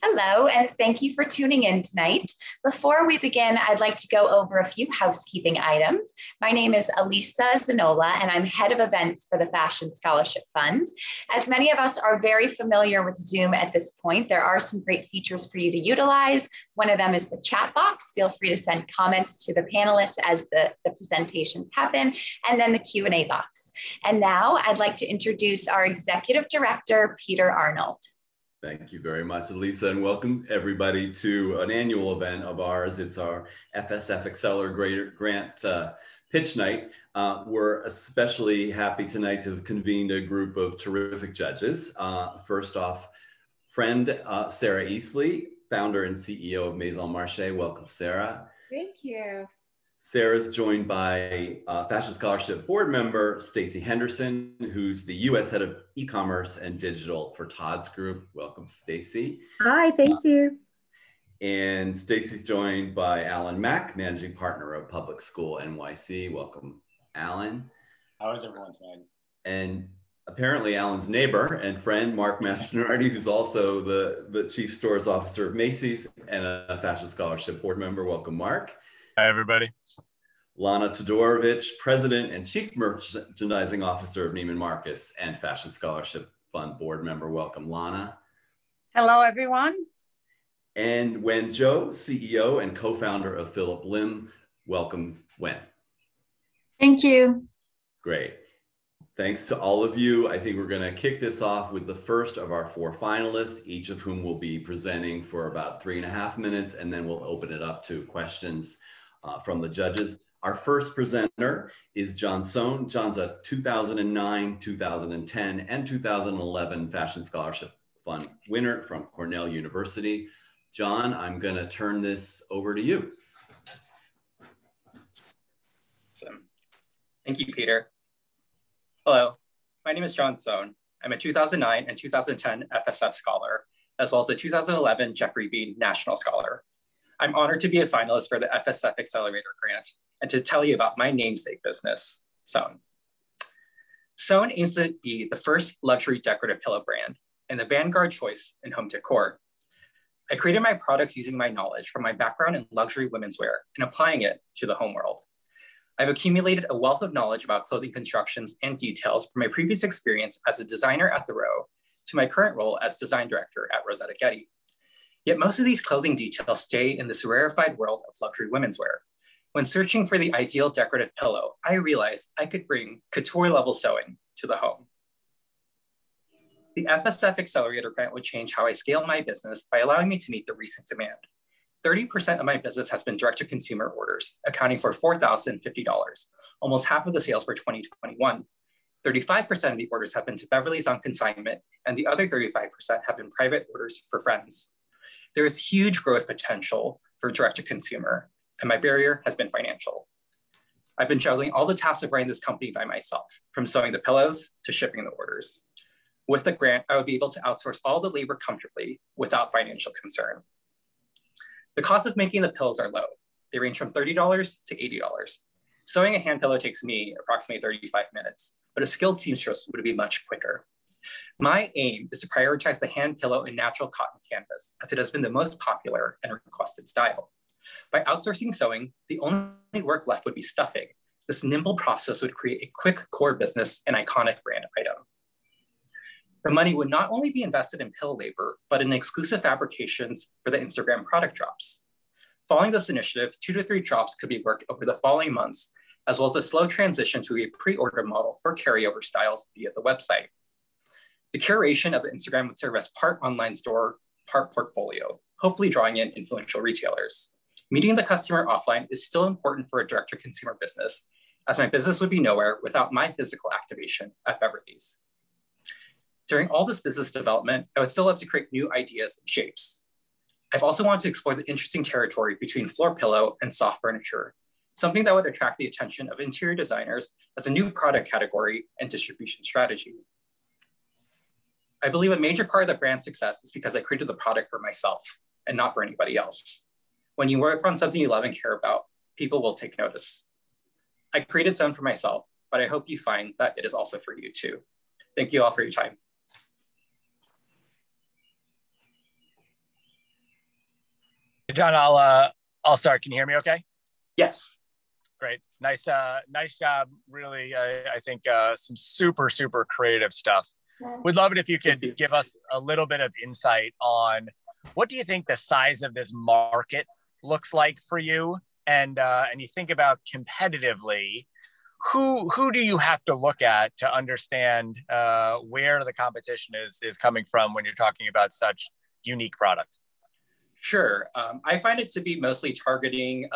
Hello, and thank you for tuning in tonight. Before we begin, I'd like to go over a few housekeeping items. My name is Elisa Zanola, and I'm head of events for the Fashion Scholarship Fund. As many of us are very familiar with Zoom at this point, there are some great features for you to utilize. One of them is the chat box. Feel free to send comments to the panelists as the presentations happen, and then the Q&A box. And now I'd like to introduce our Executive Director, Peter Arnold. Thank you very much, Elisa, and welcome everybody to an annual event of ours. It's our FSF Accelerator Grant Pitch Night. We're especially happy tonight to have convened a group of terrific judges. First off, friend Sarah Easley, founder and CEO of MaisonMarche. Welcome, Sarah. Thank you. Sarah's joined by Fashion Scholarship Board member Stacie Henderson, who's the U.S. head of Ecommerce and digital for TOD'S Group. Welcome, Stacie. Hi, thank you. And Stacie's joined by Alan Mack, managing partner of Public School NYC. Welcome, Alan. How is everyone tonight? And apparently Alan's neighbor and friend, Marc Mastronardi, who's also the Chief Stores Officer of Macy's and a Fashion Scholarship Board member. Welcome, Marc. Hi, everybody. Lana Todorovich, President and Chief Merchandising Officer of Neiman Marcus and Fashion Scholarship Fund Board member. Welcome, Lana. Hello, everyone. And Wen Zhou, CEO and co-founder of Phillip Lim. Welcome, Wen. Thank you. Great. Thanks to all of you. I think we're going to kick this off with the first of our 4 finalists, each of whom will be presenting for about 3.5 minutes, and then we'll open it up to questions from the judges. Our first presenter is John Sohn. John's a 2009, 2010, and 2011 Fashion Scholarship Fund winner from Cornell University. John, I'm going to turn this over to you. Awesome. Thank you, Peter. Hello, my name is John Sohn. I'm a 2009 and 2010 FSF Scholar, as well as a 2011 Jeffrey Bean National Scholar. I'm honored to be a finalist for the FSF Accelerator Grant and to tell you about my namesake business, Sohn. Sohn aims to be the first luxury decorative pillow brand and the vanguard choice in home decor. I created my products using my knowledge from my background in luxury women's wear and applying it to the home world. I've accumulated a wealth of knowledge about clothing constructions and details from my previous experience as a designer at The Row to my current role as design director at Rosetta Getty. Yet most of these clothing details stay in this rarefied world of luxury women's wear. When searching for the ideal decorative pillow, I realized I could bring couture level sewing to the home. The FSF Accelerator Grant would change how I scale my business by allowing me to meet the recent demand. 30% of my business has been direct to consumer orders, accounting for $4,050, almost half of the sales for 2021. 35% of the orders have been to Beverly's on consignment, and the other 35% have been private orders for friends. There is huge growth potential for direct to consumer, and my barrier has been financial. I've been juggling all the tasks of running this company by myself, from sewing the pillows to shipping the orders. With the grant, I would be able to outsource all the labor comfortably without financial concern. The cost of making the pillows are low. They range from $30 to $80. Sewing a hand pillow takes me approximately 35 minutes, but a skilled seamstress would be much quicker. My aim is to prioritize the hand pillow in natural cotton canvas, as it has been the most popular and requested style. By outsourcing sewing, the only work left would be stuffing. This nimble process would create a quick core business and iconic brand item. The money would not only be invested in pillow labor, but in exclusive fabrications for the Instagram product drops. Following this initiative, 2 to 3 drops could be worked over the following months, as well as a slow transition to a pre-order model for carryover styles via the website. The curation of the Instagram would serve as part online store, part portfolio, hopefully drawing in influential retailers. Meeting the customer offline is still important for a direct-to-consumer business, as my business would be nowhere without my physical activation at Beverly's. During all this business development, I would still love to create new ideas and shapes. I've also wanted to explore the interesting territory between floor pillow and soft furniture, something that would attract the attention of interior designers as a new product category and distribution strategy. I believe a major part of the brand's success is because I created the product for myself and not for anybody else. When you work on something you love and care about, people will take notice. I created Sohn for myself, but I hope you find that it is also for you too. Thank you all for your time. John, I'll start. Can you hear me okay? Yes. Great. Nice job. Really, I think some super creative stuff. We'd love it if you could give us a little bit of insight on what do you think the size of this market looks like for you, and you think about competitively, who do you have to look at to understand where the competition is coming from when you're talking about such unique product? Sure. I find it to be mostly targeting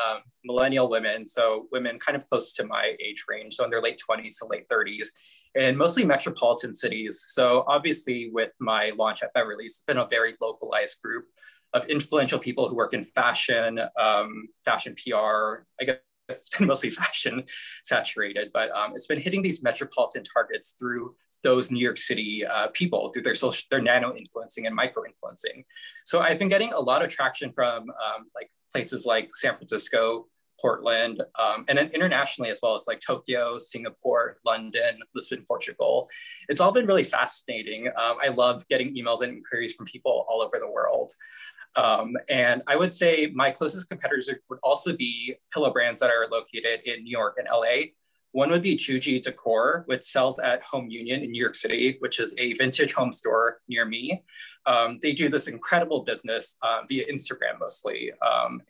millennial women, so women kind of close to my age range, so in their late 20s to late 30s, and mostly metropolitan cities. So obviously with my launch at Beverly's, it's been a very localized group of influential people who work in fashion, fashion PR. I guess it's been mostly fashion saturated, but it's been hitting these metropolitan targets through those New York City people through their nano influencing and micro influencing. So I've been getting a lot of traction from like places like San Francisco, Portland, and then internationally as well as like Tokyo, Singapore, London, Lisbon, Portugal. It's all been really fascinating. I love getting emails and inquiries from people all over the world. And I would say my closest competitors would also be pillow brands that are located in New York and LA. One would be Juji Decor, which sells at Home Union in New York City, which is a vintage home store near me. They do this incredible business via Instagram mostly,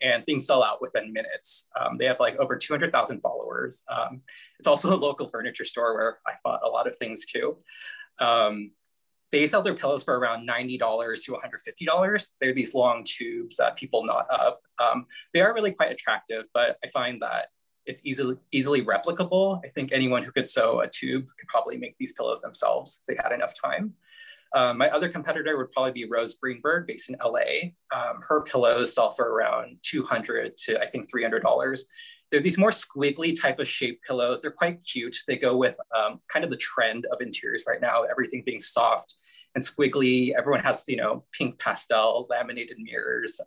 and things sell out within minutes. They have like over 200,000 followers. It's also a local furniture store where I bought a lot of things too. They sell their pillows for around $90 to $150. They're these long tubes that people knot up. They are really quite attractive, but I find that it's easily replicable. I think anyone who could sew a tube could probably make these pillows themselves if they had enough time. My other competitor would probably be Rose Greenberg, based in LA. Her pillows sell for around $200 to I think $300. They're these more squiggly type of shaped pillows. They're quite cute. They go with kind of the trend of interiors right now, everything being soft and squiggly. Everyone has, pink pastel laminated mirrors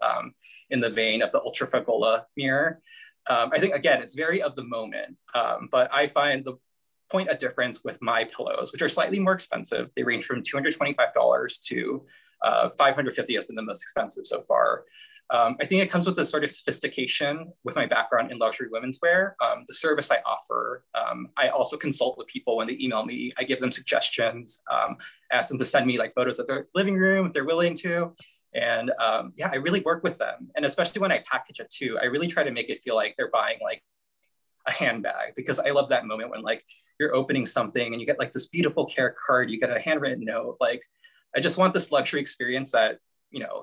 in the vein of the Ultra Fagola mirror. I think, again, it's very of the moment, but I find the point of difference with my pillows, which are slightly more expensive. They range from $225 to $550 has been the most expensive so far. I think it comes with a sort of sophistication with my background in luxury women's wear. The service I offer, I also consult with people when they email me. I give them suggestions, ask them to send me like photos of their living room if they're willing to. And yeah, I really work with them. And especially when I package it too, I really try to make it feel like they're buying like a handbag, because I love that moment when like you're opening something and you get like this beautiful care card, you get a handwritten note. Like, I just want this luxury experience that,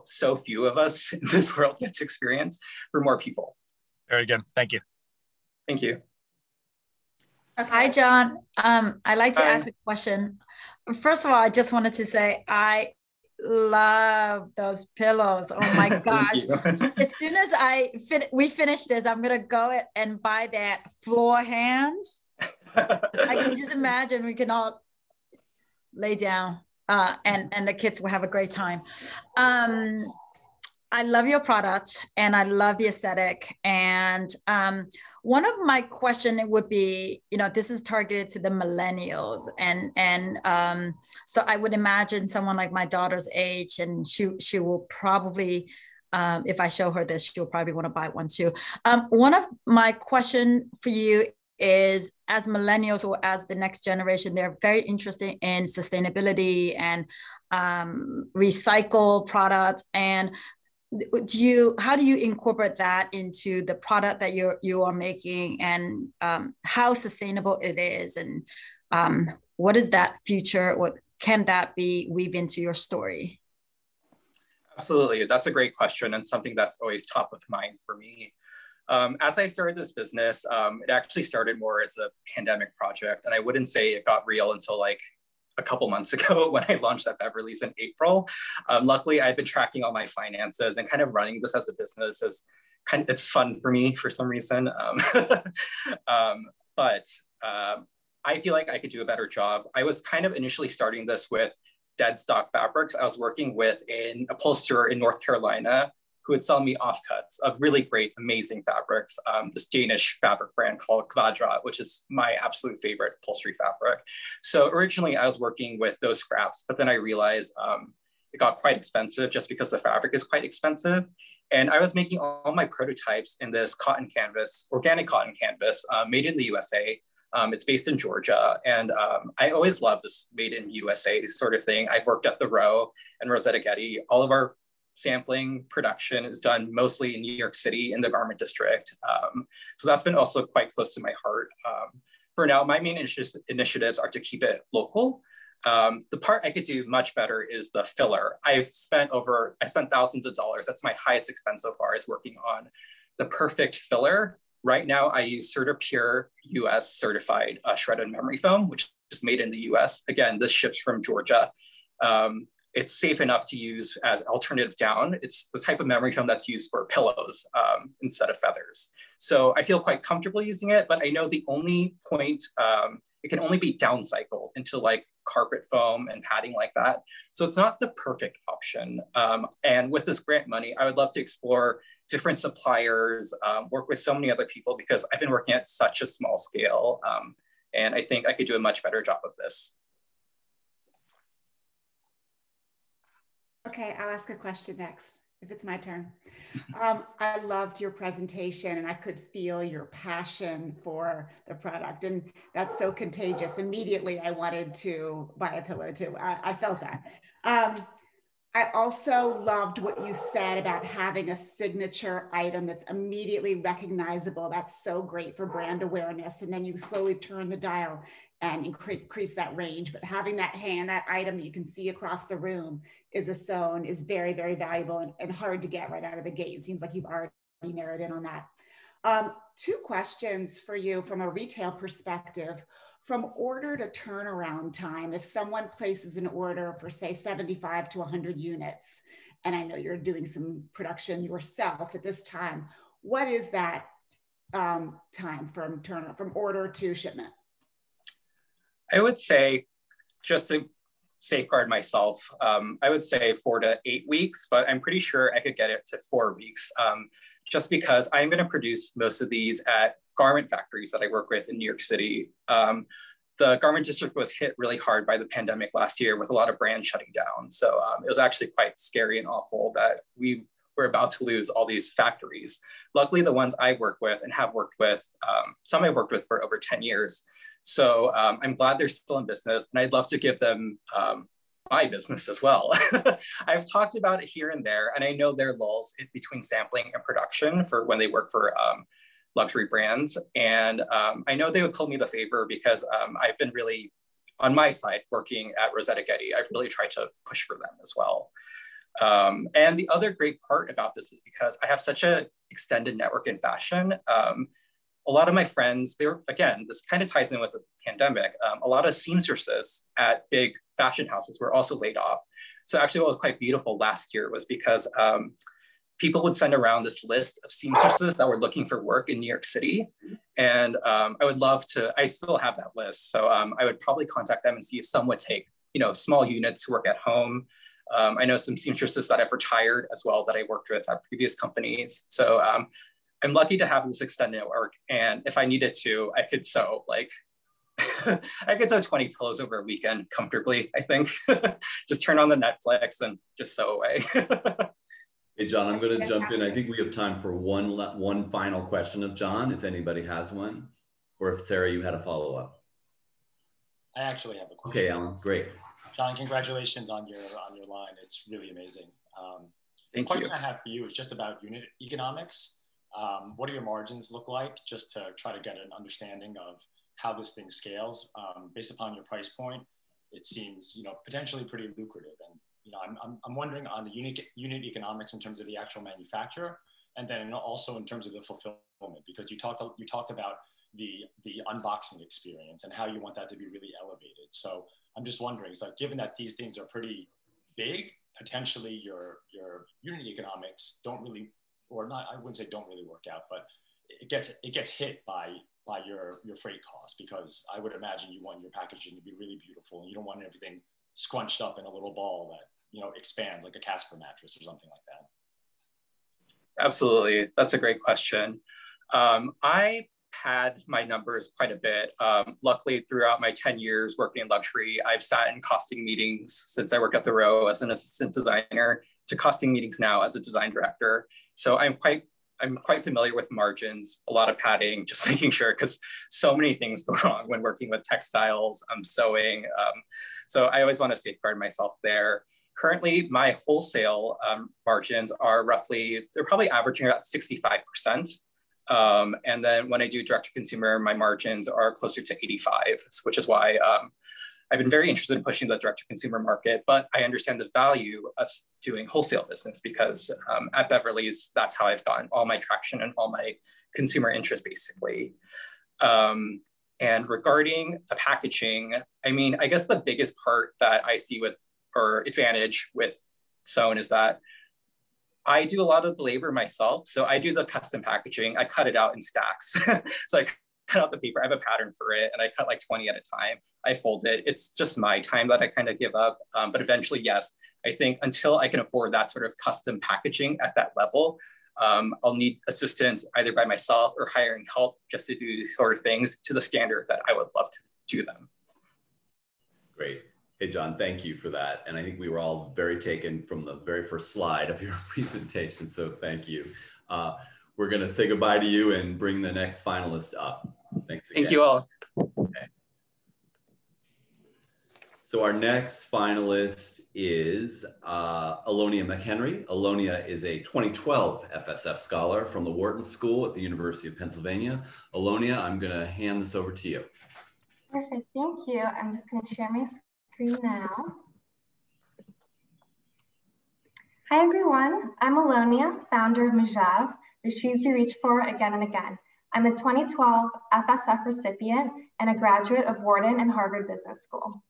so few of us in this world get to experience for more people. Very good. Thank you. Thank you. Hi, John. I'd like to ask a question. First of all, I just wanted to say, I love those pillows. Oh my gosh. As soon as we finish this, I'm going to go and buy that floor hand. I can just imagine we can all lay down and the kids will have a great time. I love your product and I love the aesthetic. And one of my question would be, this is targeted to the millennials. And so I would imagine someone like my daughter's age, and she will probably, if I show her this, she'll probably want to buy one too. One of my question for you is, as millennials or as the next generation, they're very interested in sustainability and recycle products. And how do you incorporate that into the product that you are making, and how sustainable it is, and what is that future? What can that be weave into your story? Absolutely, that's a great question and something that's always top of mind for me. As I started this business, it actually started more as a pandemic project, and I wouldn't say it got real until like a couple months ago when I launched at Beverly's in April. Luckily, I've been tracking all my finances and kind of running this as a business as it's fun for me for some reason. But I feel like I could do a better job. I was kind of initially starting this with dead stock fabrics. I was working with an upholsterer in North Carolina who would sell me offcuts of really great, amazing fabrics. This Danish fabric brand called Kvadrat, which is my absolute favorite upholstery fabric. So originally I was working with those scraps, but then I realized it got quite expensive just because the fabric is quite expensive. And I was making all my prototypes in this cotton canvas, organic cotton canvas, made in the USA. It's based in Georgia. And I always love this made in USA sort of thing. I've worked at the Row and Rosetta Getty. All of our sampling production is done mostly in New York City in the garment district. So that's been also quite close to my heart. For now, my main initiatives are to keep it local. The part I could do much better is the filler. I spent thousands of dollars. That's my highest expense so far, is working on the perfect filler. Right now, I use CertaPure US certified shredded memory foam, which is made in the US. Again, this ships from Georgia. It's safe enough to use as alternative down. It's the type of memory foam that's used for pillows instead of feathers. So I feel quite comfortable using it, but I know the only point, it can only be downcycled into like carpet foam and padding like that. So it's not the perfect option. And with this grant money, I would love to explore different suppliers, work with so many other people, because I've been working at such a small scale. And I think I could do a much better job of this. Okay, I'll ask a question next, if it's my turn. I loved your presentation, and I could feel your passion for the product, and that's so contagious. Immediately, I wanted to buy a pillow too. I felt that. I also loved what you said about having a signature item that's immediately recognizable. That's so great for brand awareness. And then you slowly turn the dial and increase that range. But having that item that you can see across the room is very, very valuable and hard to get right out of the gate. It seems like you've already narrowed in on that. Two questions for you from a retail perspective. From order to turnaround time, if someone places an order for, say, 75 to 100 units, and I know you're doing some production yourself at this time, what is that time from order to shipment? I would say, just to safeguard myself, I would say 4 to 8 weeks, but I'm pretty sure I could get it to 4 weeks, just because I'm going to produce most of these at garment factories that I work with in New York City. The garment district was hit really hard by the pandemic last year with a lot of brands shutting down. So it was actually quite scary and awful that we were about to lose all these factories. Luckily, the ones I work with and have worked with, some I've worked with for over 10 years. So I'm glad they're still in business, and I'd love to give them my business as well. I've talked about it here and there, and I know there are lulls between sampling and production for when they work for luxury brands. And I know they would pull me the favor because I've been really, on my side, working at Rosetta Getty, I've really tried to push for them as well. And the other great part about this is because I have such an extended network in fashion. A lot of my friends, again, this kind of ties in with the pandemic. A lot of seamstresses at big fashion houses were also laid off. So actually what was quite beautiful last year was because people would send around this list of seamstresses that were looking for work in New York City. And I would love to, I still have that list. So I would probably contact them and see if some would take, small units to work at home. I know some seamstresses that have retired as well that I worked with at previous companies. So I'm lucky to have this extended network. And if I needed to, I could sew I could sew 20 pillows over a weekend comfortably, I think. Just turn on the Netflix and just sew away. Hey, John, I'm going to jump in. I think we have time for one final question of John, if anybody has one, or if Sarah, you had a follow-up. I actually have a question. Okay, Alan, great. John, congratulations on your line. It's really amazing. Thank the you. question I have for you is just about unit economics. What do your margins look like, just to try to get an understanding of how this thing scales based upon your price point? It seems, potentially pretty lucrative. And I'm wondering on the unit economics in terms of the actual manufacturer, and then also in terms of the fulfillment, because you talked about the unboxing experience and how you want that to be really elevated. So I'm just wondering, it's like, given that these things are pretty big, potentially your unit economics don't really, or not, I wouldn't say don't really work out, but it gets hit by your freight costs, because I would imagine you want your packaging to be really beautiful, and you don't want everything scrunched up in a little ball that expands like a Casper mattress or something like that. Absolutely, that's a great question. I had my numbers quite a bit. Luckily, throughout my 10 years working in luxury, I've sat in costing meetings since I worked at the Row as an assistant designer to costing meetings now as a design director. So I'm quite familiar with margins, a lot of padding, just making sure, because so many things go wrong when working with textiles, sewing. So I always want to safeguard myself there. Currently, my wholesale margins are they're probably averaging about 65%. And then when I do direct to consumer, my margins are closer to 85, which is why I've been very interested in pushing the direct to consumer market, but I understand the value of doing wholesale business because at Beverly's, that's how I've gotten all my traction and all my consumer interest basically. And regarding the packaging, I mean, I guess the biggest part that I see or advantage with Sewn is that I do a lot of the labor myself. So I do the custom packaging. I cut it out in stacks. So I cut out the paper. I have a pattern for it and I cut like 20 at a time. I fold it. It's just my time that I kind of give up. But eventually, yes, I think until I can afford that sort of custom packaging at that level, I'll need assistance either by myself or hiring help just to do these sort of things to the standard that I would love to do them. Great. Hey, John, thank you for that. And I think we were all very taken from the very first slide of your presentation. So thank you. We're going to say goodbye to you and bring the next finalist up. Thanks again. Thank you all. Okay. So our next finalist is Alonia McHenry. Alonia is a 2012 FSF scholar from the Wharton School at the University of Pennsylvania. Alonia, I'm going to hand this over to you. Perfect, thank you. I'm just going to share my screen now. Hi everyone, I'm Alonia, founder of Majav, the shoes you reach for again and again. I'm a 2012 FSF recipient and a graduate of Wharton and Harvard Business School.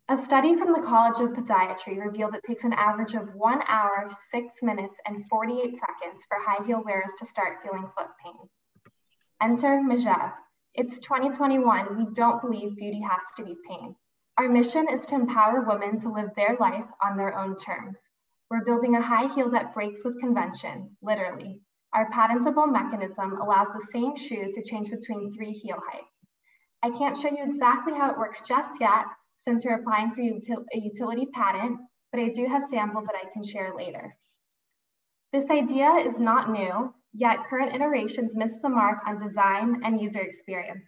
A study from the College of Podiatry revealed it takes an average of 1 hour, 6 minutes, and 48 seconds for high heel wearers to start feeling foot pain. Enter Majav. It's 2021. We don't believe beauty has to be pain. Our mission is to empower women to live their life on their own terms. We're building a high heel that breaks with convention, literally. Our patentable mechanism allows the same shoe to change between 3 heel heights. I can't show you exactly how it works just yet, since we're applying for a utility patent, but I do have samples that I can share later. This idea is not new, yet current iterations miss the mark on design and user experience.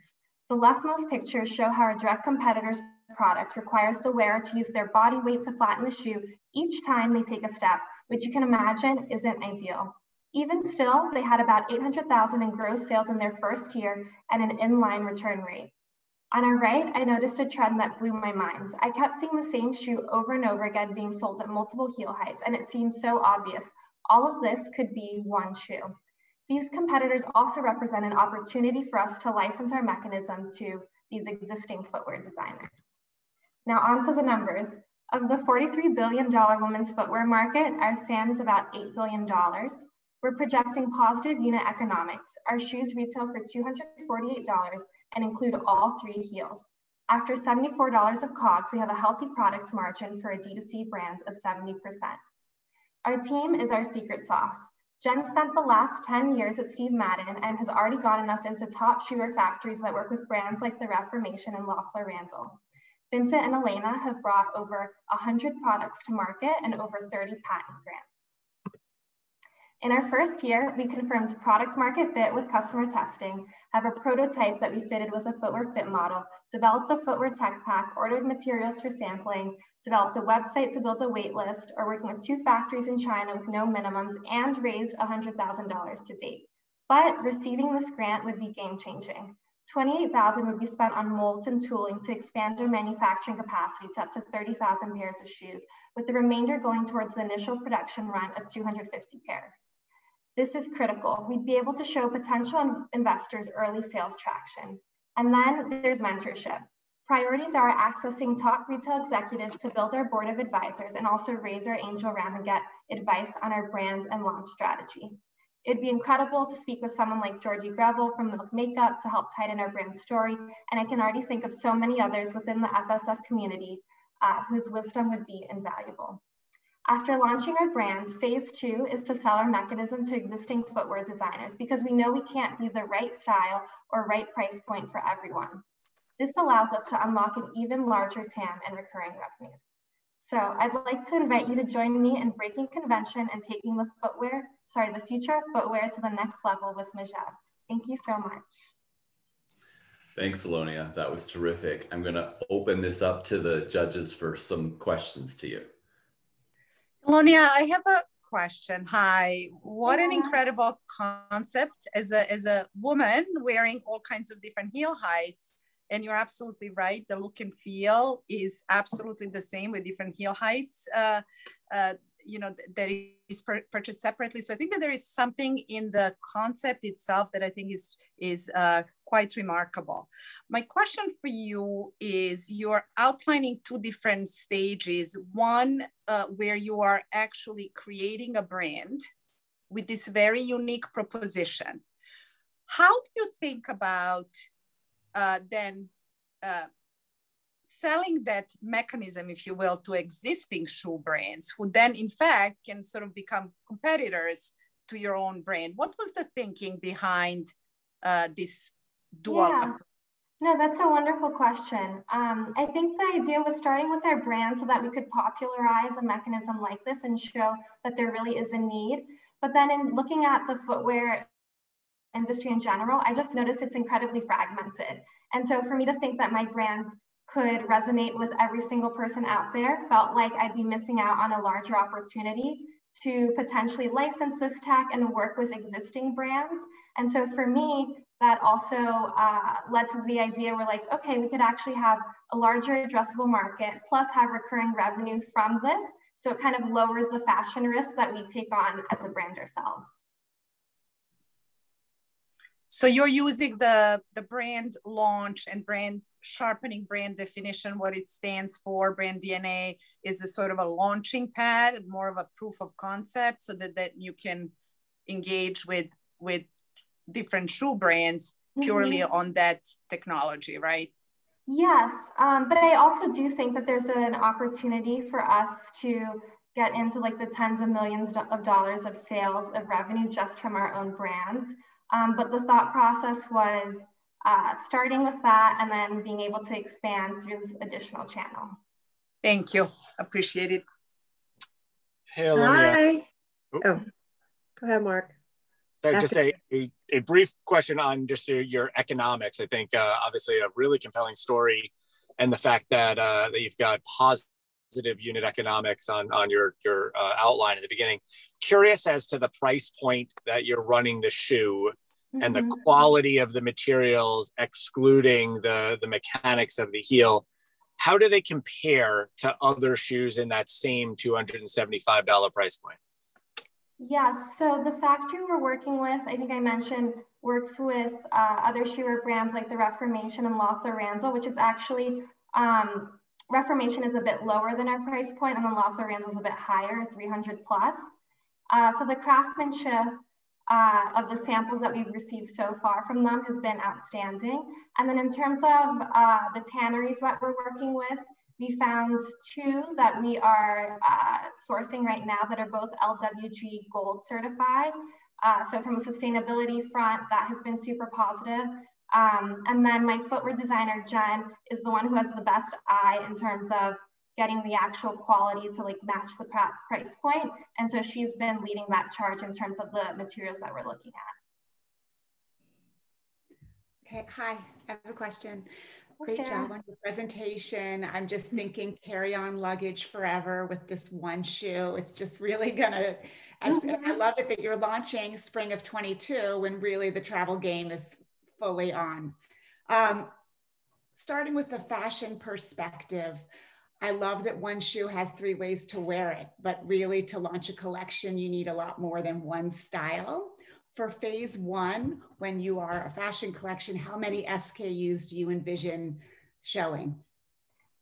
The leftmost pictures show how our direct competitor's product requires the wearer to use their body weight to flatten the shoe each time they take a step, which you can imagine isn't ideal. Even still, they had about 800,000 in gross sales in their first year and an inline return rate. On our right, I noticed a trend that blew my mind. I kept seeing the same shoe over and over again being sold at multiple heel heights, and it seemed so obvious. All of this could be one shoe. These competitors also represent an opportunity for us to license our mechanism to these existing footwear designers. Now on to the numbers. Of the $43 billion women's footwear market, our SAM is about $8 billion. We're projecting positive unit economics. Our shoes retail for $248 and include all 3 heels. After $74 of COGS, we have a healthy product margin for a D2C brand of 70%. Our team is our secret sauce. Jen spent the last 10 years at Steve Madden and has already gotten us into top shoer factories that work with brands like the Reformation and Loeffler Randall. Vincent and Elena have brought over 100 products to market and over 30 patent grants. In our first year, we confirmed product market fit with customer testing, have a prototype that we fitted with a footwear fit model, developed a footwear tech pack, ordered materials for sampling, developed a website to build a wait list, are working with 2 factories in China with no minimums, and raised $100,000 to date. But receiving this grant would be game-changing. $28,000 would be spent on molds and tooling to expand our manufacturing capacity to up to 30,000 pairs of shoes, with the remainder going towards the initial production run of 250 pairs. This is critical. We'd be able to show potential investors early sales traction. And then there's mentorship. Priorities are accessing top retail executives to build our board of advisors and also raise our angel round and get advice on our brand and launch strategy. It'd be incredible to speak with someone like Georgie Greville from Milk Makeup to help tighten our brand story. And I can already think of so many others within the FSF community whose wisdom would be invaluable. After launching our brand, phase 2 is to sell our mechanism to existing footwear designers because we know we can't be the right style or right price point for everyone. This allows us to unlock an even larger TAM and recurring revenues. So I'd like to invite you to join me in breaking convention and taking the future of footwear to the next level with Maisonmarche. Thank you so much. Thanks, Alonia. That was terrific. I'm going to open this up to the judges for some questions to you. Alonia, I have a question. Hi, what an incredible concept as a woman wearing all kinds of different heel heights. And you're absolutely right. The look and feel is absolutely the same with different heel heights, you know, that is purchased separately. So I think that there is something in the concept itself that I think is quite remarkable. My question for you is, you're outlining two different stages. One where you are actually creating a brand with this very unique proposition. How do you think about then selling that mechanism, if you will, to existing shoe brands who then in fact can sort of become competitors to your own brand? What was the thinking behind this dual approach? No, that's a wonderful question. I think the idea was starting with our brand so that we could popularize a mechanism like this and show that there really is a need. But then in looking at the footwear industry in general, I just noticed it's incredibly fragmented. And so for me to think that my brand could resonate with every single person out there felt like I'd be missing out on a larger opportunity to potentially license this tech and work with existing brands. And so for me, that also led to the idea we're like, okay, we could actually have a larger addressable market plus have recurring revenue from this. So it kind of lowers the fashion risk that we take on as a brand ourselves. So you're using the brand launch and brand sharpening, brand definition, what it stands for, brand DNA is a sort of a launching pad, more of a proof of concept, so that you can engage with different shoe brands purely on that technology, right? Yes, but I also do think that there's an opportunity for us to get into like the tens of millions of dollars of sales of revenue just from our own brands. But the thought process was starting with that and then being able to expand through this additional channel. Thank you. Appreciate it. Hey, Alonia. Hi. Oh, go ahead, Marc. So just a brief question on just your economics. I think obviously a really compelling story, and the fact that that you've got positive unit economics on your outline at the beginning. Curious as to the price point that you're running the shoe and the quality of the materials, excluding the mechanics of the heel. How do they compare to other shoes in that same $275 price point? Yes, so the factory we're working with, I think I mentioned, works with other shoe brands like the Reformation and Lothar Randall, which is actually, Reformation is a bit lower than our price point, and then Lothar Randall is a bit higher, 300 plus. So the craftsmanship of the samples that we've received so far from them has been outstanding. And then in terms of the tanneries that we're working with, we found two that we are sourcing right now that are both LWG Gold certified. So from a sustainability front, that has been super positive. And then my footwear designer, Jen, is the one who has the best eye in terms of getting the actual quality to like match the price point. And so she's been leading that charge in terms of the materials that we're looking at. Okay, hi, I have a question. Great job on your presentation. I'm just thinking carry-on luggage forever with this one shoe. It's just really gonna, I love it that you're launching spring of 22 when really the travel game is fully on. Starting with the fashion perspective, I love that one shoe has 3 ways to wear it, but really to launch a collection, you need a lot more than one style. For phase 1, when you are a fashion collection, how many SKUs do you envision showing?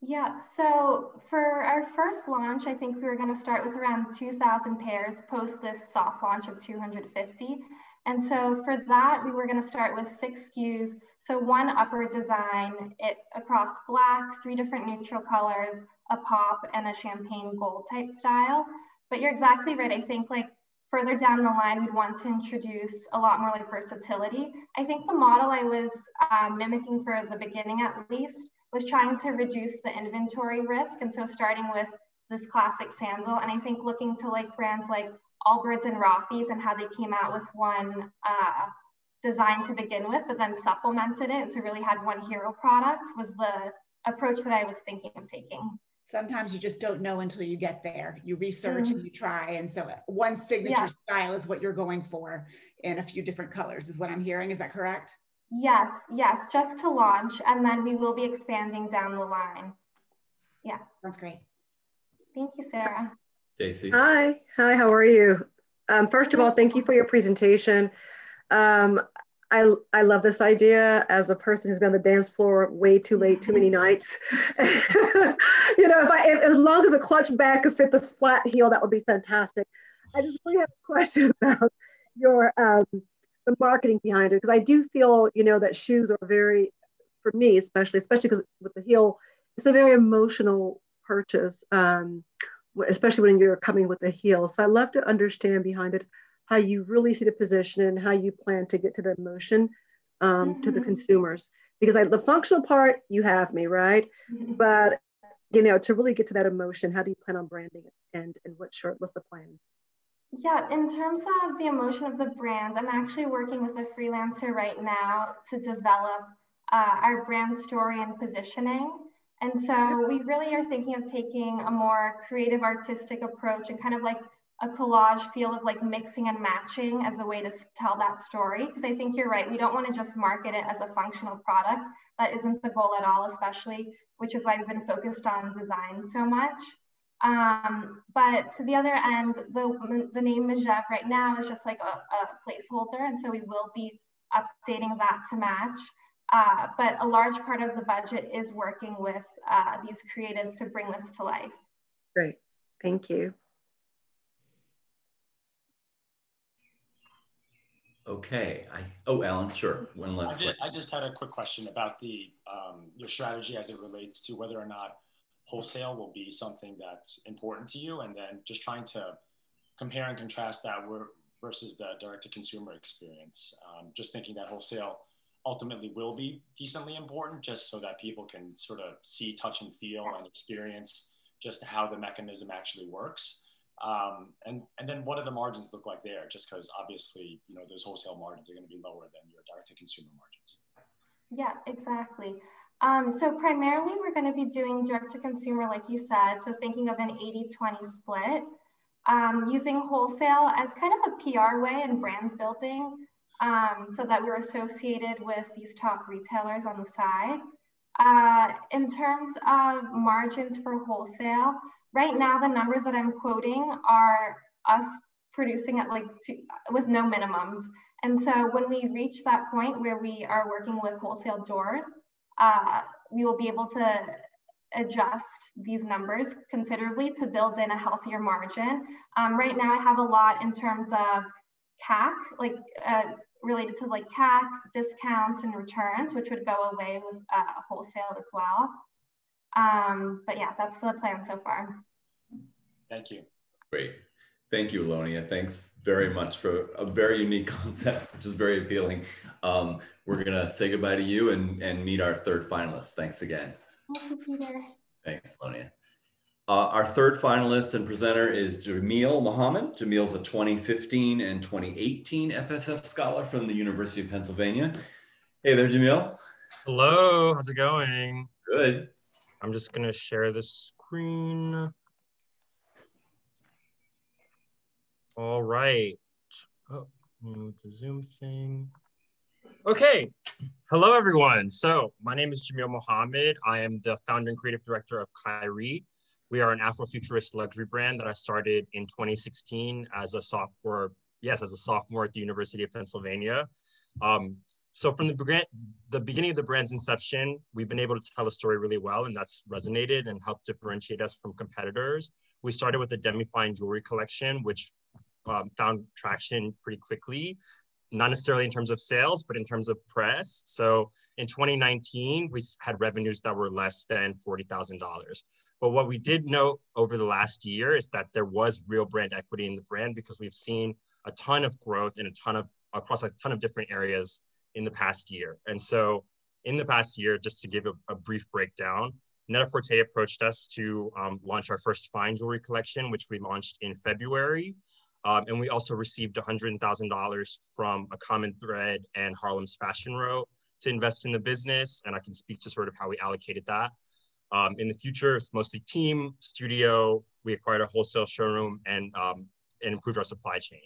Yeah, so for our first launch, I think we were going to start with around 2,000 pairs post this soft launch of 250. And so for that, we were going to start with 6 SKUs. So one upper design, it across black, 3 different neutral colors, a pop, and a champagne gold type style. But you're exactly right. I think like further down the line, we'd want to introduce a lot more like versatility. I think the model I was mimicking for the beginning at least was trying to reduce the inventory risk. And so starting with this classic sandal. And I think looking to like brands like Allbirds and Rothy's and how they came out with one design to begin with, but then supplemented it to really had one hero product was the approach that I was thinking of taking. Sometimes you just don't know until you get there. You research and you try. And so one signature style is what you're going for in a few different colors is what I'm hearing. Is that correct? Yes, yes, just to launch. And then we will be expanding down the line. Yeah. That's great. Thank you, Sarah. Stacie. Hi, how are you? First of all, thank you for your presentation. I love this idea as a person who's been on the dance floor way too late, too many nights. You know, as long as the clutch bag could fit the flat heel, that would be fantastic. I just really have a question about your the marketing behind it, because I do feel, you know, that shoes are very, for me especially because with the heel, it's a very emotional purchase, especially when you're coming with the heel. So I'd love to understand behind it how you really see the position and how you plan to get to the emotion to the consumers. Because the functional part, you have me, right? But, you know, to really get to that emotion, how do you plan on branding it, and what's the plan? Yeah, in terms of the emotion of the brand, I'm actually working with a freelancer right now to develop our brand story and positioning. And so we really are thinking of taking a more creative, artistic approach and kind of like a collage feel of like mixing and matching as a way to tell that story. Because I think you're right, we don't want to just market it as a functional product. That isn't the goal at all, especially, which is why we've been focused on design so much. But to the other end, the name Maisonmarche right now is just like a placeholder. And so we will be updating that to match. But a large part of the budget is working with these creatives to bring this to life. Great, thank you. Okay, Alan, sure. One last question. I just had a quick question about the your strategy as it relates to whether or not wholesale will be something that's important to you, and then just trying to compare and contrast that versus the direct-to-consumer experience. Just thinking that wholesale ultimately will be decently important, just so that people can sort of see, touch, and feel and experience just how the mechanism actually works. And then what do the margins look like there? Just because obviously, you know, those wholesale margins are going to be lower than your direct-to-consumer margins. Yeah, exactly. So primarily we're going to be doing direct-to-consumer, like you said, so thinking of an 80-20 split, using wholesale as kind of a PR way and brand building, so that we're associated with these top retailers on the side. In terms of margins for wholesale, right now the numbers that I'm quoting are us producing at like with no minimums. And so when we reach that point where we are working with wholesale doors, we will be able to adjust these numbers considerably to build in a healthier margin. Right now I have a lot in terms of CAC, like related to like CAC, discounts, and returns, which would go away with wholesale as well. But yeah, that's the plan so far. Thank you. Great. Thank you, Alonia. Thanks very much for a very unique concept, which is very appealing. We're going to say goodbye to you and meet our third finalist. Thanks again. Thank you, Peter. Thanks, Alonia. Our third finalist and presenter is Jameel Mohammed. Jameel's a 2015 and 2018 FSF Scholar from the University of Pennsylvania. Hey there, Jameel. Hello, how's it going? Good. I'm just going to share the screen. All right. Oh, the Zoom thing. Okay. Hello, everyone. So my name is Jameel Mohammed. I am the founder and creative director of Kyrie. We are an Afrofuturist luxury brand that I started in 2016 as a sophomore at the University of Pennsylvania. So from the beginning of the brand's inception, we've been able to tell a story really well, and that's resonated and helped differentiate us from competitors. We started with the demi-fine jewelry collection, which found traction pretty quickly, not necessarily in terms of sales, but in terms of press. So in 2019, we had revenues that were less than $40,000. But what we did note over the last year is that there was real brand equity in the brand, because we've seen a ton of growth and across a ton of different areas in the past year. And so in the past year, just to give a brief breakdown, Net-a-Porter approached us to launch our first fine jewelry collection, which we launched in February. And we also received $100,000 from A Common Thread and Harlem's Fashion Row to invest in the business. And I can speak to sort of how we allocated that. In the future, it's mostly team, studio. We acquired a wholesale showroom and improved our supply chain.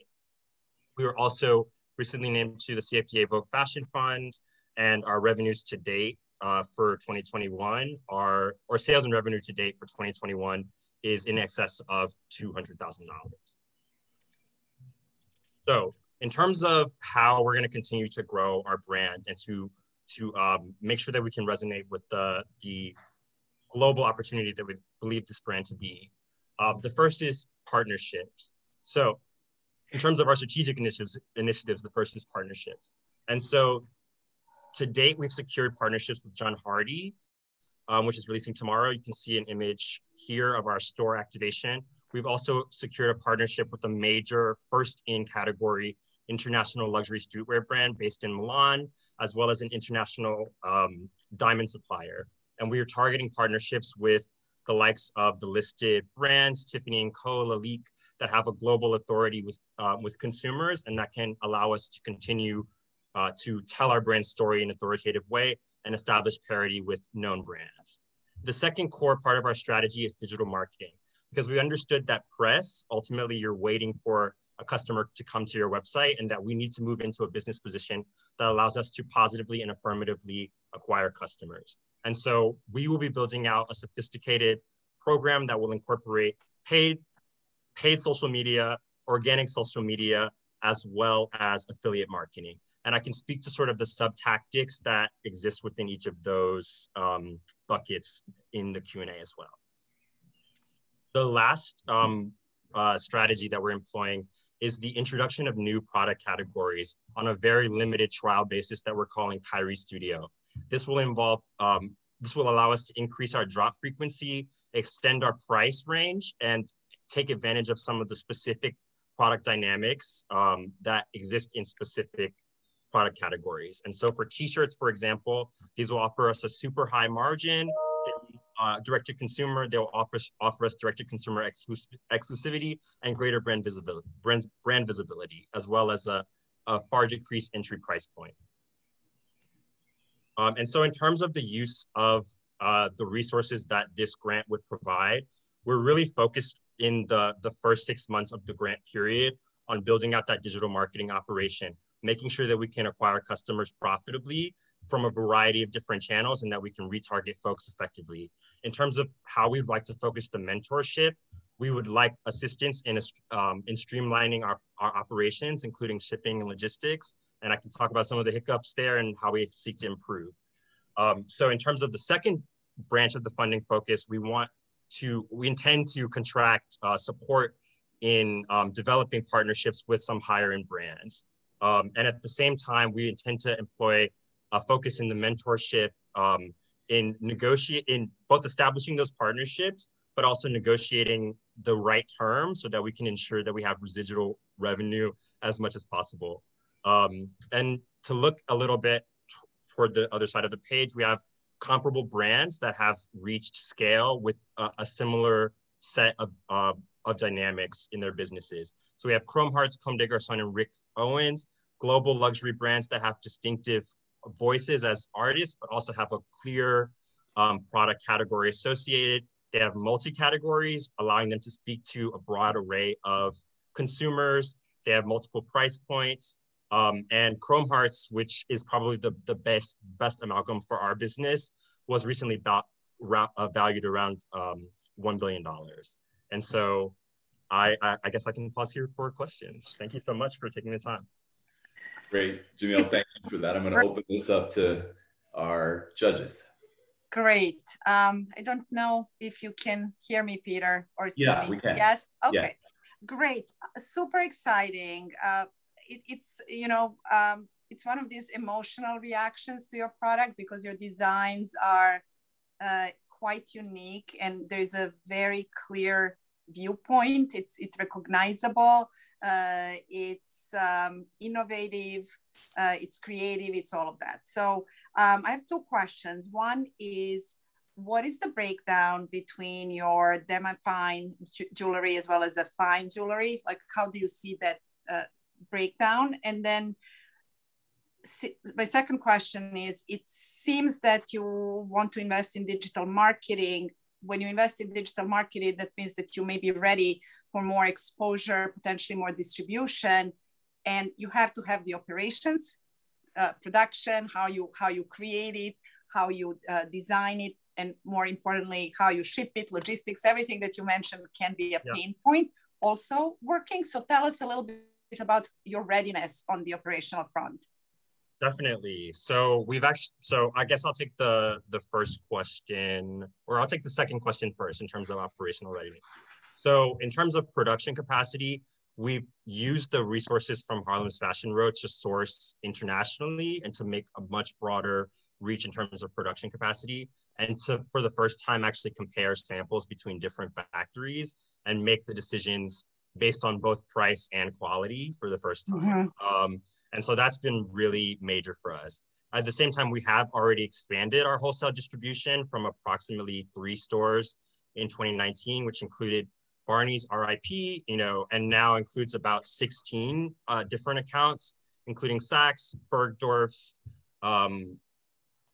We were also recently named to the CFDA Vogue Fashion Fund, and our revenues to date for 2021 or sales and revenue to date for 2021 is in excess of $200,000. So in terms of how we're going to continue to grow our brand and to make sure that we can resonate with the global opportunity that we believe this brand to be, the first is partnerships. So in terms of our strategic initiatives, the first is partnerships. And so to date, we've secured partnerships with John Hardy, which is releasing tomorrow. You can see an image here of our store activation. We've also secured a partnership with a major first in category international luxury streetwear brand based in Milan, as well as an international diamond supplier. And we are targeting partnerships with the likes of the listed brands, Tiffany & Co., Lalique, that have a global authority with consumers, and that can allow us to continue to tell our brand story in an authoritative way and establish parity with known brands. The second core part of our strategy is digital marketing, because we understood that press, ultimately you're waiting for a customer to come to your website, and that we need to move into a business position that allows us to positively and affirmatively acquire customers. And so we will be building out a sophisticated program that will incorporate paid social media, organic social media, as well as affiliate marketing. And I can speak to sort of the sub-tactics that exist within each of those buckets in the Q&A as well. The last strategy that we're employing is the introduction of new product categories on a very limited trial basis that we're calling Kyrie Studio. This will allow us to increase our drop frequency, extend our price range, and take advantage of some of the specific product dynamics that exist in specific product categories. And so for t-shirts, for example, these will offer us a super high margin, direct-to-consumer. They'll offer us direct-to-consumer exclusivity and greater brand visibility, as well as a far decreased entry price point. And so in terms of the use of the resources that this grant would provide, we're really focused in the first 6 months of the grant period on building out that digital marketing operation, making sure that we can acquire customers profitably from a variety of different channels and that we can retarget folks effectively. In terms of how we'd like to focus the mentorship, we would like assistance in streamlining our operations, including shipping and logistics. And I can talk about some of the hiccups there and how we seek to improve. So in terms of the second branch of the funding focus, we intend to contract support in developing partnerships with some higher end brands. And at the same time, we intend to employ a focus in the mentorship in both establishing those partnerships, but also negotiating the right terms so that we can ensure that we have residual revenue as much as possible. And to look a little bit toward the other side of the page, we have comparable brands that have reached scale with a similar set of dynamics in their businesses. So we have Chrome Hearts, Comme des Garçons, and Rick Owens, global luxury brands that have distinctive voices as artists, but also have a clear product category associated. They have multi-categories, allowing them to speak to a broad array of consumers. They have multiple price points. And Chrome Hearts, which is probably the best amalgam for our business, was recently valued around $1 billion. And so I guess I can pause here for questions. Thank you so much for taking the time. Great, Jameel, thank you for that. I'm going to open this up to our judges. Great. I don't know if you can hear me, Peter, or see me. Yeah, we can. Yes. Okay. Yeah. Great. Super exciting. It's one of these emotional reactions to your product because your designs are quite unique and there's a very clear viewpoint. It's recognizable. It's innovative. It's creative. It's all of that. So I have two questions. One is, what is the breakdown between your demi-fine jewelry as well as a fine jewelry? Like, how do you see that breakdown? And then my second question is, it seems that you want to invest in digital marketing. When you invest in digital marketing, that means that you may be ready for more exposure, potentially more distribution, and you have to have the operations, production, how you create it, how you design it, and more importantly, how you ship it, logistics, everything that you mentioned can be a pain point also working. So tell us a little bit about your readiness on the operational front. Definitely. So I guess I'll take the first question, or I'll take the second question first in terms of operational readiness. So in terms of production capacity, we've used the resources from Harlem's Fashion Road to source internationally and to make a much broader reach in terms of production capacity, and to, for the first time, actually compare samples between different factories and make the decisions based on both price and quality for the first time. And so that's been really major for us. At the same time, we have already expanded our wholesale distribution from approximately 3 stores in 2019, which included Barney's, RIP, you know, and now includes about 16 different accounts, including Saks, Bergdorf's,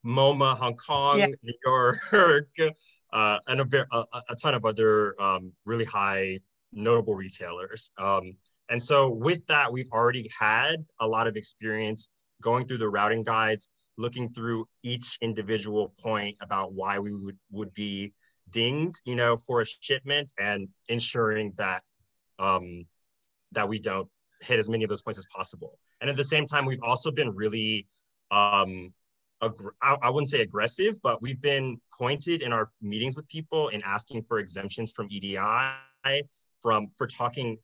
MoMA, Hong Kong, New York, and a ton of other really high notable retailers. And so with that, we've already had a lot of experience going through the routing guides, looking through each individual point about why we would be dinged, you know, for a shipment, and ensuring that that we don't hit as many of those points as possible. And at the same time, we've also been really, I wouldn't say aggressive, but we've been pointed in our meetings with people in asking for exemptions from EDI, for talking,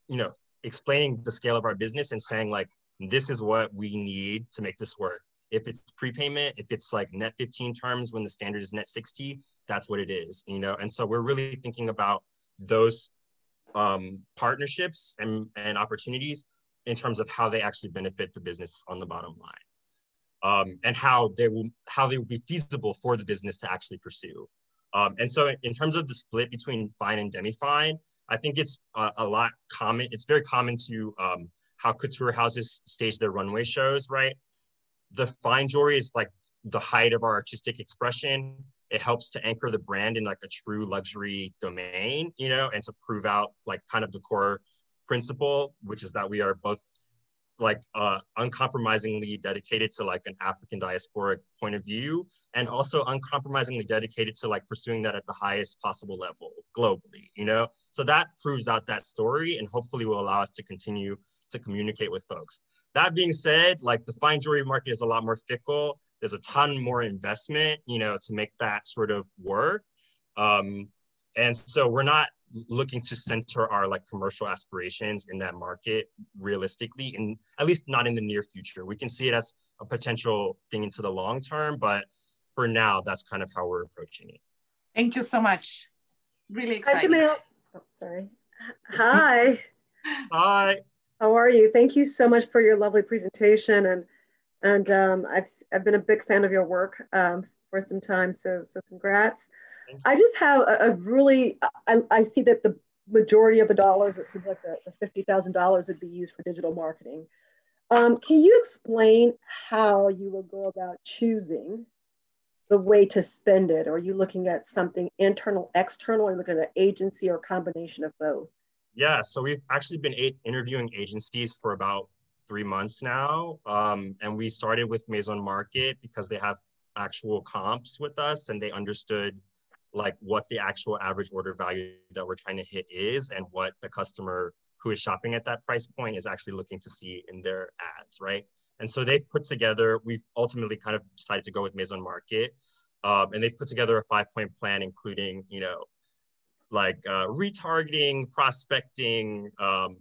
you know, explaining the scale of our business and saying, like, this is what we need to make this work. If it's prepayment, if it's like net 15 terms when the standard is net 60, that's what it is, you know? And so we're really thinking about those partnerships and opportunities in terms of how they actually benefit the business on the bottom line, and how they will be feasible for the business to actually pursue. And so in terms of the split between fine and demi-fine, I think it's a lot common. It's very common to how couture houses stage their runway shows, right? The fine jewelry is like the height of our artistic expression. It helps to anchor the brand in like a true luxury domain, you know, and to prove out like kind of the core principle, which is that we are both like uncompromisingly dedicated to like an African diasporic point of view, and also uncompromisingly dedicated to like pursuing that at the highest possible level globally, you know? So that proves out that story and hopefully will allow us to continue to communicate with folks. That being said, like the fine jewelry market is a lot more fickle. There's a ton more investment, you know, to make that sort of work. And so we're not looking to center our like commercial aspirations in that market realistically, and at least not in the near future. We can see it as a potential thing into the long term, but for now, that's kind of how we're approaching it. Thank you so much. Really excited. Hi, Jameel. Oh, sorry. Hi. Hi. How are you? Thank you so much for your lovely presentation, and I've been a big fan of your work for some time. So congrats. I just have a really, I see that the majority of the dollars, it seems like the $50,000 would be used for digital marketing. Can you explain how you will go about choosing the way to spend it? Are you looking at something internal, external, or are you looking at an agency or a combination of both? Yeah, so we've actually been interviewing agencies for about 3 months now. And we started with MaisonMarche because they have actual comps with us and they understood like what the actual average order value that we're trying to hit is and what the customer who is shopping at that price point is actually looking to see in their ads, right? And so they've put together, we've ultimately kind of decided to go with MaisonMarche, and they've put together a 5-point plan, including, you know, like retargeting, prospecting,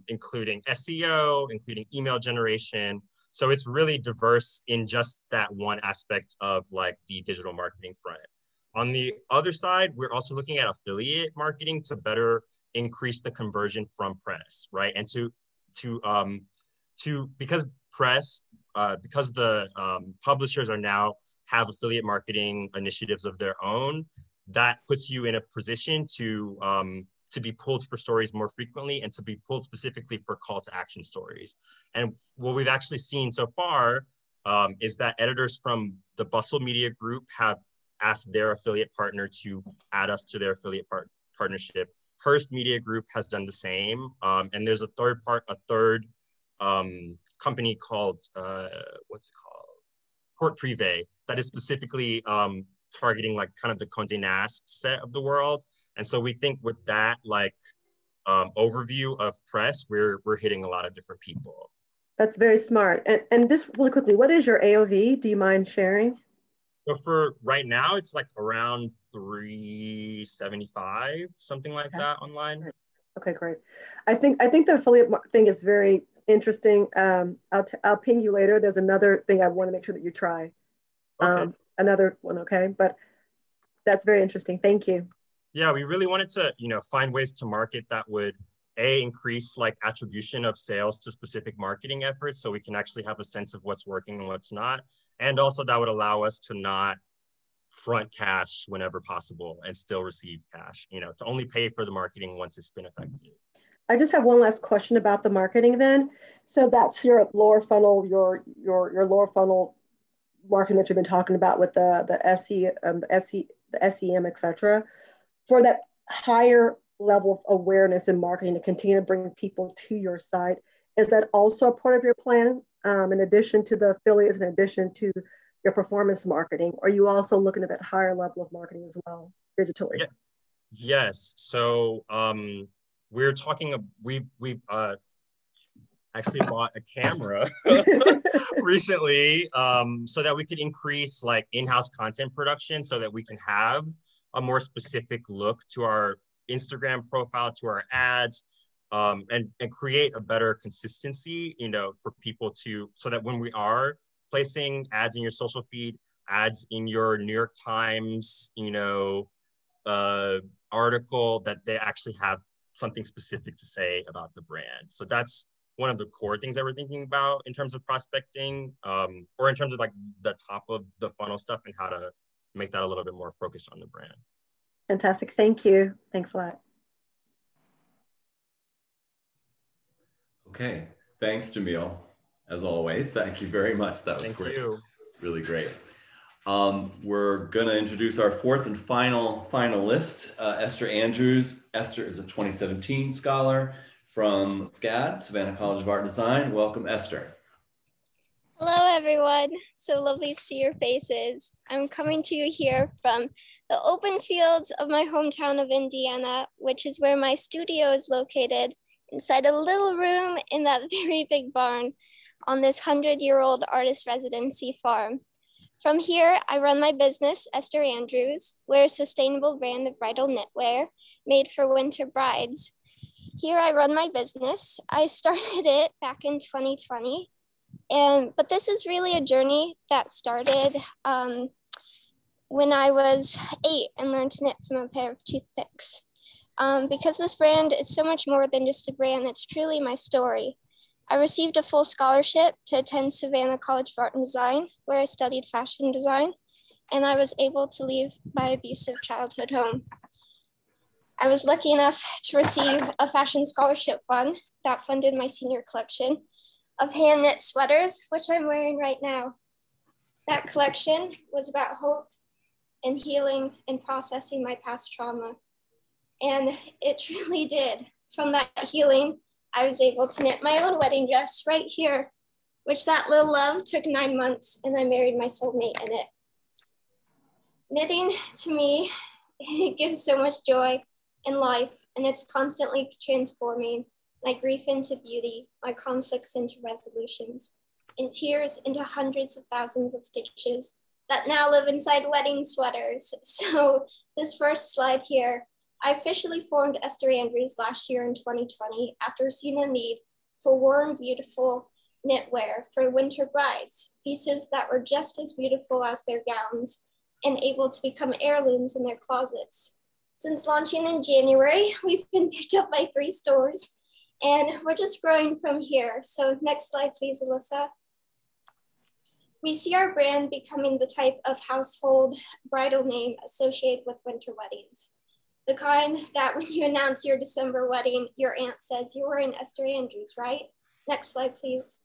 including SEO, including email generation. So it's really diverse in just that one aspect of like the digital marketing front. On the other side, we're also looking at affiliate marketing to better increase the conversion from press, right? And because the publishers are now have affiliate marketing initiatives of their own, that puts you in a position to be pulled for stories more frequently and to be pulled specifically for call to action stories. And what we've actually seen so far is that editors from the Bustle Media Group have asked their affiliate partner to add us to their affiliate partnership. Hearst Media Group has done the same. And there's a third company called, what's it called? Port Privé, that is specifically targeting like kind of the Condé Nast set of the world. And so we think with that like overview of press, we're hitting a lot of different people. That's very smart. And just really quickly, what is your AOV? Do you mind sharing? So for right now, it's like around 375, something like that online. Okay, great. I think the affiliate thing is very interesting. I'll ping you later. There's another thing I want to make sure that you try. Okay. Another one, okay? But that's very interesting. Thank you. Yeah, we really wanted to, find ways to market that would increase like attribution of sales to specific marketing efforts, so we can actually have a sense of what's working and what's not. And also that would allow us to not front cash whenever possible and still receive cash, to only pay for the marketing once it's been effective. I just have one last question about the marketing then. So that's your lower funnel, your lower funnel marketing that you've been talking about with the SEM, et cetera. For that higher level of awareness and marketing to continue to bring people to your site, is that also a part of your plan? In addition to the affiliates, in addition to your performance marketing, are you also looking at that higher level of marketing as well, digitally? Yeah. Yes. So we're talking. We've actually bought a camera recently, so that we could increase like in-house content production, so that we can have a more specific look to our Instagram profile, to our ads, and create a better consistency, for people so that when we are placing ads in your social feed, ads in your New York Times, article, that they actually have something specific to say about the brand. So that's one of the core things that we're thinking about in terms of prospecting, or in terms of like the top of the funnel stuff, and how to make that a little bit more focused on the brand. Fantastic. Thank you. Thanks a lot. Okay. Thanks, Jameel. As always, thank you very much. That was great. Thank you. Really great. We're going to introduce our fourth and final finalist, Esther Andrews. Esther is a 2017 scholar from SCAD, Savannah College of Art and Design. Welcome, Esther. Hello, everyone. So lovely to see your faces. I'm coming to you here from the open fields of my hometown of Indiana, which is where my studio is located, inside a little room in that very big barn on this 100-year-old artist residency farm. From here, I run my business, Esther Andrews. We're a sustainable brand of bridal knitwear made for winter brides. Here I run my business. I started it back in 2020. But this is really a journey that started when I was 8 and learned to knit from a pair of toothpicks. Because this brand, it's so much more than just a brand, it's truly my story. I received a full scholarship to attend Savannah College of Art and Design, where I studied fashion design, and I was able to leave my abusive childhood home. I was lucky enough to receive a fashion scholarship fund that funded my senior collection of hand knit sweaters, which I'm wearing right now. That collection was about hope and healing and processing my past trauma. And it truly did. From that healing, I was able to knit my own wedding dress right here, which that little love took 9 months, and I married my soulmate in it. Knitting to me, it gives so much joy in life, and it's constantly transforming my grief into beauty, my conflicts into resolutions, and tears into hundreds of thousands of stitches that now live inside wedding sweaters. So this first slide here, I officially formed Esther Andrews last year in 2020 after seeing a need for warm, beautiful knitwear for winter brides, pieces that were just as beautiful as their gowns and able to become heirlooms in their closets. Since launching in January, we've been picked up by 3 stores, and we're just growing from here. So next slide, please, Alyssa. We see our brand becoming the type of household bridal name associated with winter weddings. The kind that when you announce your December wedding, your aunt says, "You were in Esther Andrews, right?" Next slide, please.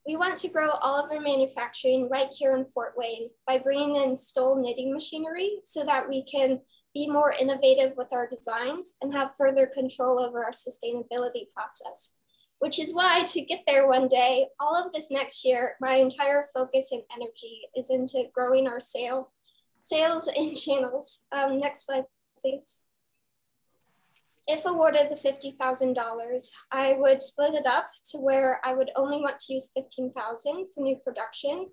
We want to grow all of our manufacturing right here in Fort Wayne by bringing in Stoll knitting machinery so that we can be more innovative with our designs and have further control over our sustainability process. Which is why, to get there one day, all of this next year, my entire focus and energy is into growing our sales and channels. Next slide, please. If awarded the $50,000, I would split it up to where I would only want to use $15,000 for new production,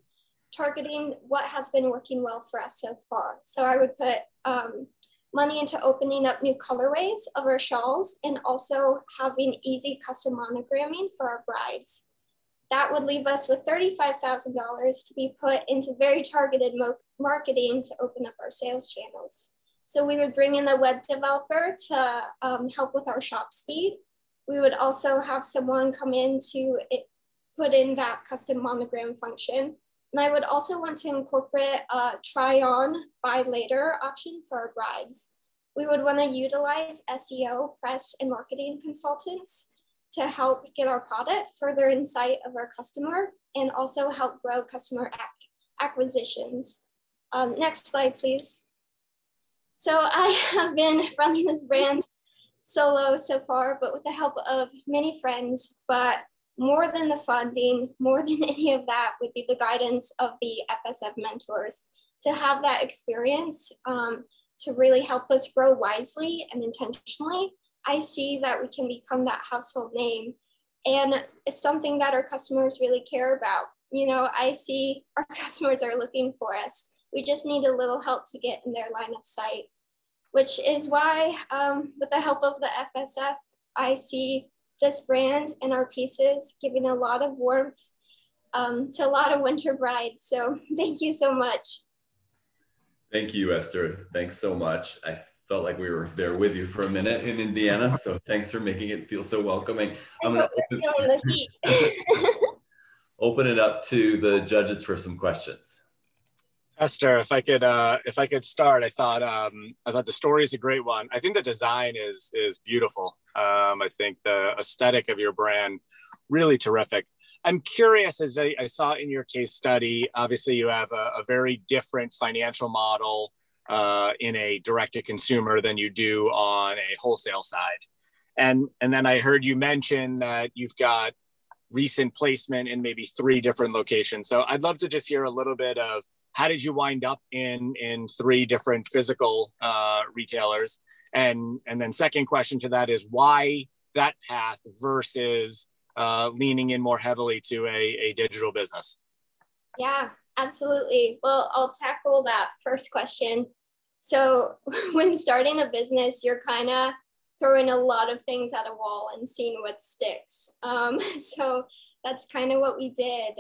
targeting what has been working well for us so far. So I would put money into opening up new colorways of our shawls and also having easy custom monogramming for our brides. That would leave us with $35,000 to be put into very targeted marketing to open up our sales channels. So we would bring in a web developer to help with our shop speed. We would also have someone come in to put in that custom monogram function. And I would also want to incorporate a try on, buy later option for our brides. We would want to utilize SEO, press, and marketing consultants to help get our product further in sight of our customer and also help grow customer acquisitions. Next slide, please. So I have been running this brand solo so far, but with the help of many friends, but more than the funding, more than any of that would be the guidance of the FSF mentors to have that experience to really help us grow wisely and intentionally. I see that we can become that household name, and it's something that our customers really care about. You know, I see our customers are looking for us. We just need a little help to get in their line of sight, which is why with the help of the FSF, I see this brand and our pieces giving a lot of warmth to a lot of winter brides. So thank you so much. Thank you, Esther. Thanks so much. I felt like we were there with you for a minute in Indiana. So thanks for making it feel so welcoming. I'm going to open it up to the judges for some questions. Esther, if I could start, I thought the story is a great one. I think the design is beautiful. I think the aesthetic of your brand, really terrific. I'm curious, as I saw in your case study, obviously you have a very different financial model in a direct-to-consumer than you do on a wholesale side. And then I heard you mention that you've got recent placement in maybe 3 different locations. So I'd love to just hear a little bit of how did you wind up in 3 different physical retailers? And then second question to that is why that path versus leaning in more heavily to a digital business? Yeah, absolutely. Well, I'll tackle that first question. So when starting a business, you're kind of throwing a lot of things at a wall and seeing what sticks. So that's kind of what we did.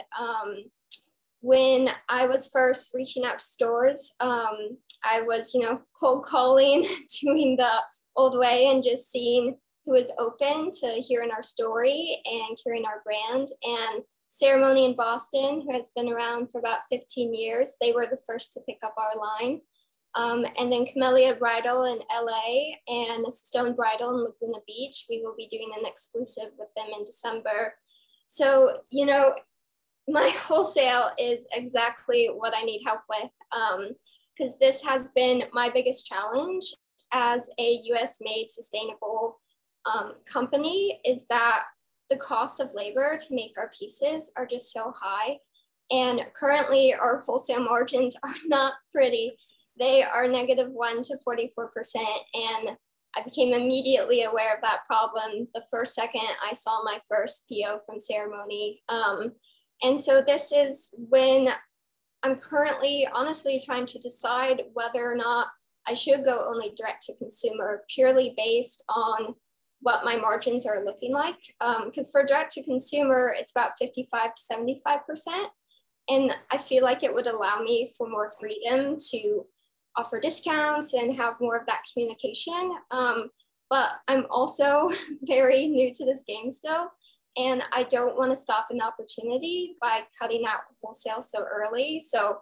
When I was first reaching out to stores, I was, cold calling, doing the old way and just seeing who was open to hearing our story and hearing our brand. And Ceremony in Boston, who has been around for about 15 years, they were the first to pick up our line. And then Camellia Bridal in LA and Stone Bridal in Laguna Beach, we will be doing an exclusive with them in December. So, my wholesale is exactly what I need help with, because this has been my biggest challenge as a US made sustainable company, is that the cost of labor to make our pieces are just so high. And currently our wholesale margins are not pretty. They are -1 to 44%. And I became immediately aware of that problem the first second I saw my first PO from Ceremony. And so this is when I'm currently honestly trying to decide whether or not I should go only direct to consumer, purely based on what my margins are looking like. Because for direct to consumer, it's about 55 to 75%. And I feel like it would allow me for more freedom to offer discounts and have more of that communication. But I'm also very new to this game still. and I don't want to stop an opportunity by cutting out wholesale so early. So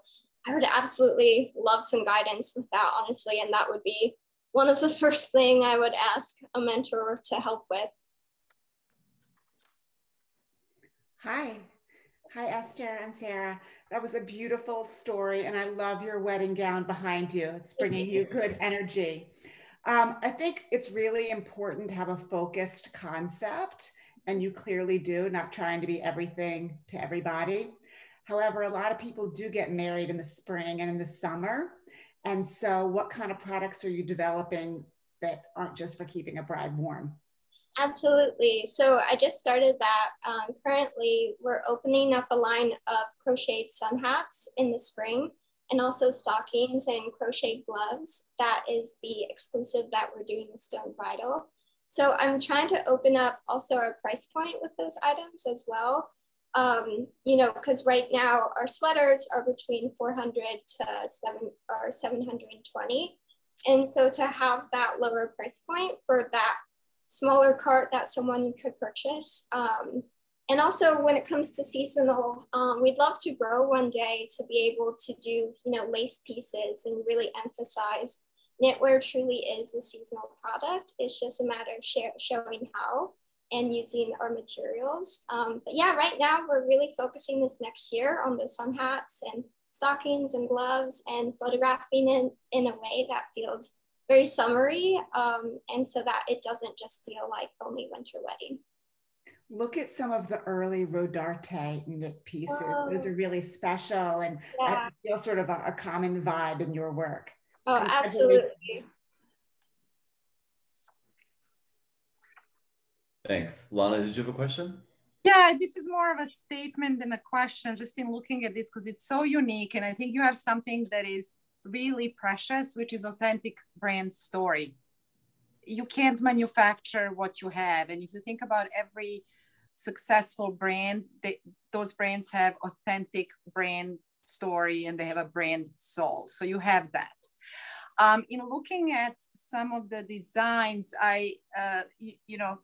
I would absolutely love some guidance with that, honestly, and that would be one of the first thing I would ask a mentor to help with. Hi, Esther and Sarah. That was a beautiful story, and I love your wedding gown behind you. It's bringing you good energy. I think it's really important to have a focused concept, and you clearly do, not trying to be everything to everybody. However, a lot of people do get married in the spring and in the summer. And so what kind of products are you developing that aren't just for keeping a bride warm? Absolutely. So I just started that. Currently, we're opening up a line of crocheted sun hats in the spring, and also stockings and crochet gloves. That is the exclusive that we're doing with Stone Bridal. So I'm trying to open up also our price point with those items as well. You know, because right now our sweaters are between 400 to 720. And so to have that lower price point for that smaller cart that someone could purchase. And also when it comes to seasonal, we'd love to grow one day to be able to do, you know, lace pieces and really emphasize knitwear truly is a seasonal product. It's just a matter of showing how and using our materials. But yeah, right now we're really focusing this next year on the sun hats and stockings and gloves and photographing in a way that feels very summery, and so that it doesn't just feel like only winter wedding. Look at some of the early Rodarte knit pieces. Those are really special, and yeah. I feel sort of a common vibe in your work. Oh, absolutely. Thanks. Lana, did you have a question? Yeah, this is more of a statement than a question, just in looking at this, because it's so unique. And I think you have something that is really precious, which is authentic brand story. You can't manufacture what you have. And if you think about every successful brand, those brands have authentic brand story and they have a brand soul. So you have that. In looking at some of the designs, you know,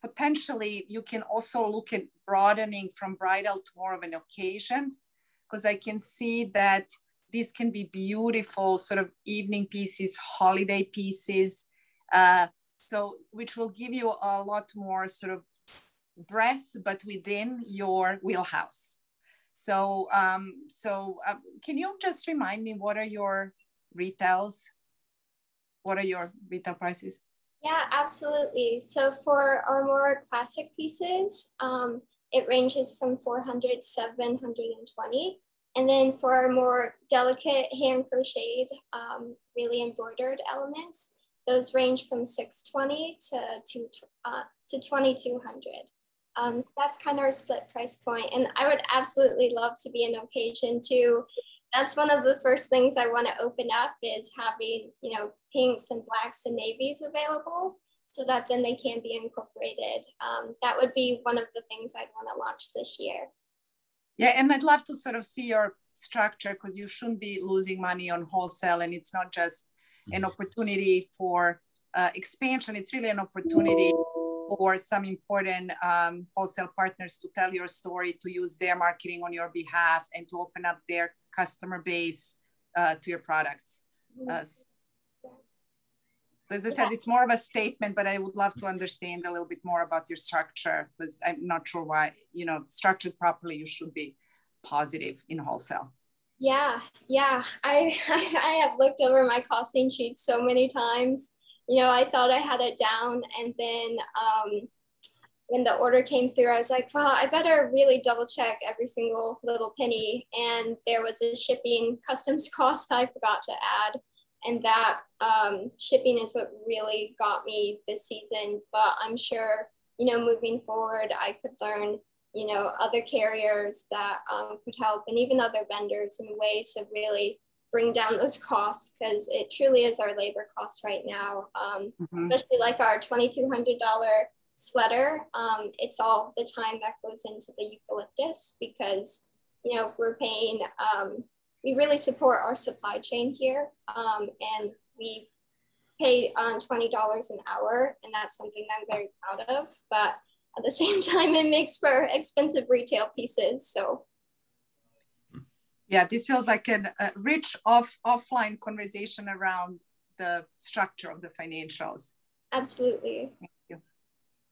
potentially you can also look at broadening from bridal to more of an occasion, because I can see that these can be beautiful sort of evening pieces, holiday pieces, so which will give you a lot more sort of breadth, but within your wheelhouse. So, can you just remind me, what are your retails? What are your retail prices? Yeah, absolutely. So for our more classic pieces, it ranges from 400 to 720. And then for our more delicate hand crocheted, really embroidered elements, those range from 620 to 2200. So that's kind of our split price point. And I would absolutely love to be an occasion too. That's one of the first things I want to open up, is having, you know, pinks and blacks and navies available, so that then they can be incorporated. That would be one of the things I'd want to launch this year. Yeah, and I'd love to sort of see your structure, because you shouldn't be losing money on wholesale, and it's not just an opportunity for expansion. It's really an opportunity for some important wholesale partners to tell your story, to use their marketing on your behalf, and to open up their customer base to your products. So as I said, it's more of a statement, but I would love to understand a little bit more about your structure, because I'm not sure why, you know, structured properly, you should be positive in wholesale. Yeah. I have looked over my costing sheets so many times. You know, I thought I had it down, and then when the order came through, I was like, well, I better really double check every single little penny. And there was a shipping customs cost I forgot to add. And that shipping is what really got me this season. But I'm sure, you know, moving forward, I could learn, you know, other carriers that could help, and even other vendors in ways to really bring down those costs, because it truly is our labor cost right now, especially like our $2,200 sweater. It's all the time that goes into the eucalyptus, because, you know, we're paying, we really support our supply chain here, and we pay $20 an hour, and that's something I'm very proud of. But at the same time, it makes for expensive retail pieces. So yeah, this feels like a rich offline conversation around the structure of the financials. Absolutely. Thank you.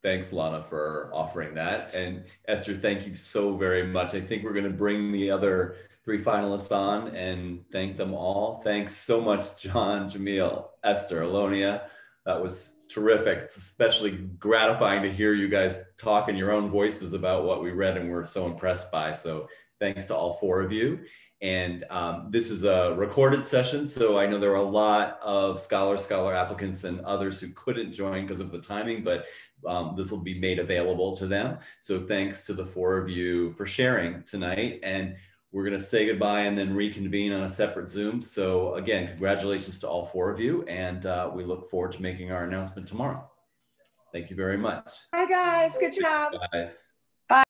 Thanks, Lana, for offering that. And Esther, thank you so very much. I think we're going to bring the other 3 finalists on and thank them all. Thanks so much, John, Jameel, Esther, Alonia. That was terrific. It's especially gratifying to hear you guys talk in your own voices about what we read and we're so impressed by. So thanks to all 4 of you. And this is a recorded session, so I know there are a lot of scholar applicants and others who couldn't join because of the timing, but this will be made available to them. So thanks to the 4 of you for sharing tonight. And we're going to say goodbye and then reconvene on a separate Zoom. So again, congratulations to all 4 of you. And we look forward to making our announcement tomorrow. Thank you very much. Bye, guys. Good job. Guys.